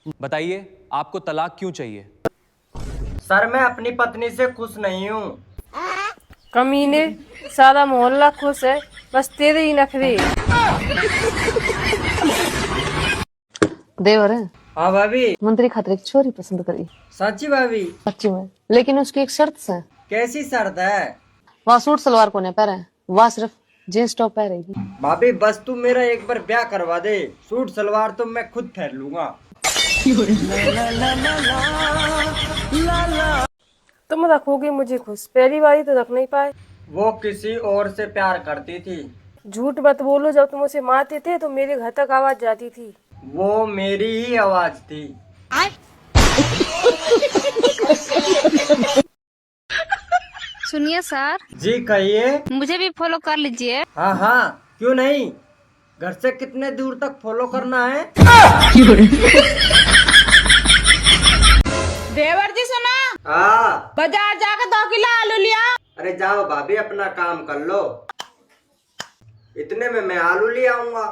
बताइए आपको तलाक क्यों चाहिए? सर मैं अपनी पत्नी से खुश नहीं हूँ। कमीने, सारा मोहल्ला खुश है, बस तेरे ही नखरे। देवर है हाँ भाभी। मंत्री खातिर एक छोरी पसंद करी। सच्ची भाभी? सच्ची में, लेकिन उसकी एक शर्त से। कैसी शर्त है? वह सूट सलवार को नहीं पहने, वह सिर्फ जींस टॉप पहनेगी। भाभी बस तू मेरा एक बार ब्याह करवा दे, सूट सलवार तो मैं खुद पहन लूंगा। तुम रखोगे मुझे खुश, पहली बारी तो रख नहीं पाए। वो किसी और से प्यार करती थी। झूठ मत बोलो, जब तुम उसे मारते थे तो मेरे घर तक आवाज जाती थी। वो मेरी ही आवाज थी। सुनिए सर। जी कहिए। मुझे भी फॉलो कर लीजिए। हाँ हाँ क्यों नहीं। घर से कितने दूर तक फॉलो करना है? देवर जी सुना, हाँ बाजार जाकर 2 किलो आलू लिया। अरे जाओ भाभी अपना काम कर लो, इतने में मैं आलू ले आऊंगा।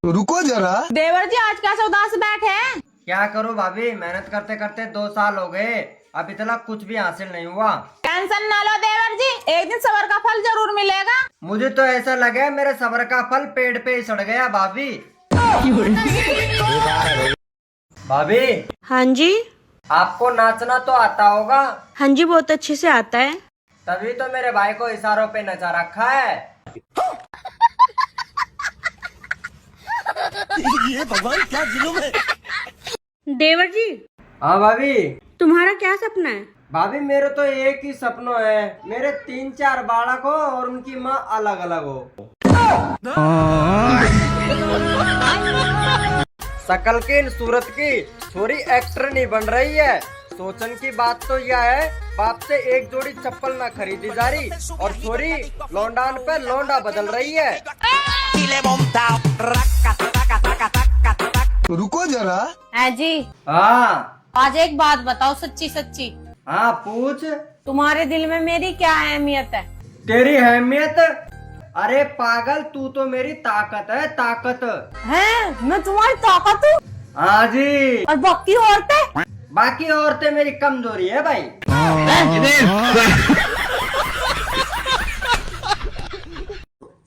रुको जरा। देवर जी आज कैसे उदास बैठे हैं? क्या करूं भाभी, मेहनत करते करते 2 साल हो गए, अभी तक कुछ भी हासिल नहीं हुआ। टेंशन ना लो देवर जी, एक दिन सबर का फल जरूर मिलेगा। मुझे तो ऐसा लगे मेरे सब्र का फल पेड़ पे ही सड़ गया भाभी। भाभी। हाँ जी। आपको नाचना तो आता होगा? हाँ जी बहुत अच्छे से आता है। तभी तो मेरे भाई को इशारों पे नचा रखा है। ये भगवान क्या जुल्म है। देवर जी। हाँ भाभी। तुम्हारा क्या सपना है? भाभी मेरे तो एक ही सपना है, मेरे 3-4 बालक हो और उनकी माँ अलग अलग हो। शकल की सूरत की छोरी एक्टर नहीं बन रही है। सोचन की बात तो यह है, बाप से एक जोड़ी चप्पल ना खरीदी जा रही और छोरी लौंडान पे लौंडा बदल रही है। रुको जरा। है जी। हाँ। आज एक बात बताओ, सच्ची सच्ची। हाँ पूछ। तुम्हारे दिल में मेरी क्या अहमियत है? तेरी अहमियत? अरे पागल, तू तो मेरी ताकत है, ताकत हैं? मैं तुम्हारी ताकत हूँ? हाँ जी। और बाकी औरतें? बाकी औरतें मेरी कमजोरी है भाई।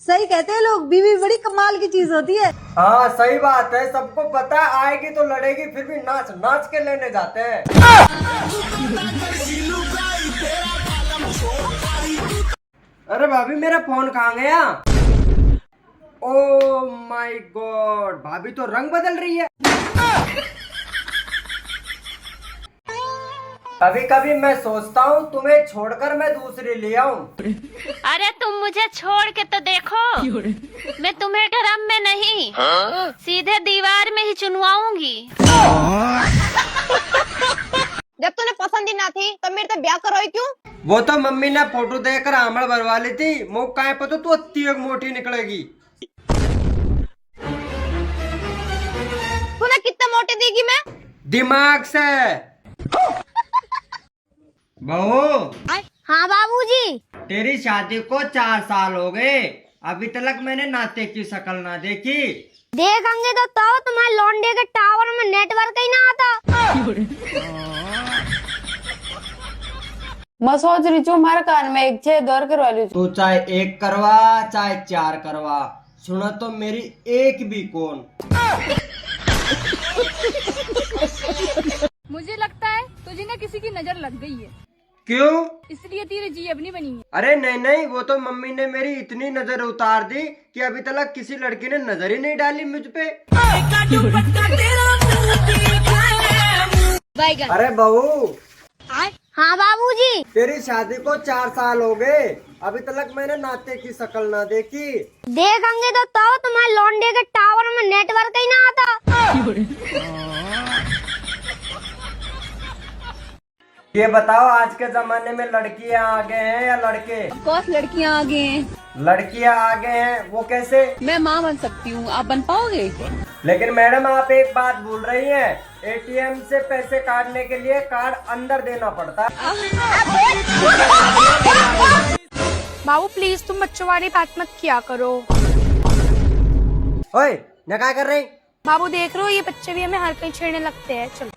सही कहते हैं लोग, बीवी बड़ी कमाल की चीज होती है। हाँ सही बात है, सबको पता है, आएगी तो लड़ेगी, फिर भी नाच नाच के लेने जाते हैं। अरे भाभी मेरा फोन कहाँ गया? ओह माय गॉड, भाभी तो रंग बदल रही है। कभी कभी मैं सोचता हूँ तुम्हें छोड़कर मैं दूसरी ले आऊं। अरे तुम मुझे छोड़ के तो देखो, मैं तुम्हें ड्रम में नहीं सीधे दीवार में ही चुनवाऊंगी। जब तूने पसंद ही ना थी तो मेरे से ब्याह करोई क्यों? वो तो मम्मी ने फोटो देखकर आमड़ भरवा ली थी, मुँह काहे पे तो तू अत्ती एक मोटी निकलेगी। तूने कितना मोटी देगी मैं? दिमाग से। बहू। हाँ बाबूजी। तेरी शादी को 4 साल हो गए, अभी तक मैंने नाते की शक्ल ना देखी। देखेंगे तो तुम्हारे लौंडे के टावर में नेटवर्क ही ना आता। मैं सोच रही हूँ हमारे कान में एक छेद और करवा ली। तू चाहे 1 करवा चाहे 4 करवा, सुना तो मेरी एक भी कौन। मुझे लगता है तुझे ना किसी की नजर लग गई है। क्यों? इसलिए तेरी जीभ नहीं बनी है। अरे नहीं नहीं, वो तो मम्मी ने मेरी इतनी नजर उतार दी कि अभी तक किसी लड़की ने नजर ही नहीं डाली मुझ पे। अरे बहू। हाँ बाबूजी। तेरी शादी को 4 साल हो गए, अभी तक मैंने नाते की शक्ल ना देखी। देखेंगे तो तुम्हारे लौंडे के टावर में नेटवर्क ही ना आता। ये बताओ आज के जमाने में लड़कियां आगे हैं या लड़के? कौन लड़कियां आगे हैं? लड़कियां आगे हैं, वो कैसे? मैं माँ बन सकती हूँ, आप बन पाओगे? लेकिन मैडम आप एक बात भूल रही हैं, एटीएम से पैसे काटने के लिए कार्ड अंदर देना पड़ता है। बाबू प्लीज तुम बच्चों वाली बात मत किया करो। ओए न क्या कर रहे? बाबू देख रहे हो ये बच्चे भी हमें हर कहीं छेड़ने लगते हैं। चलो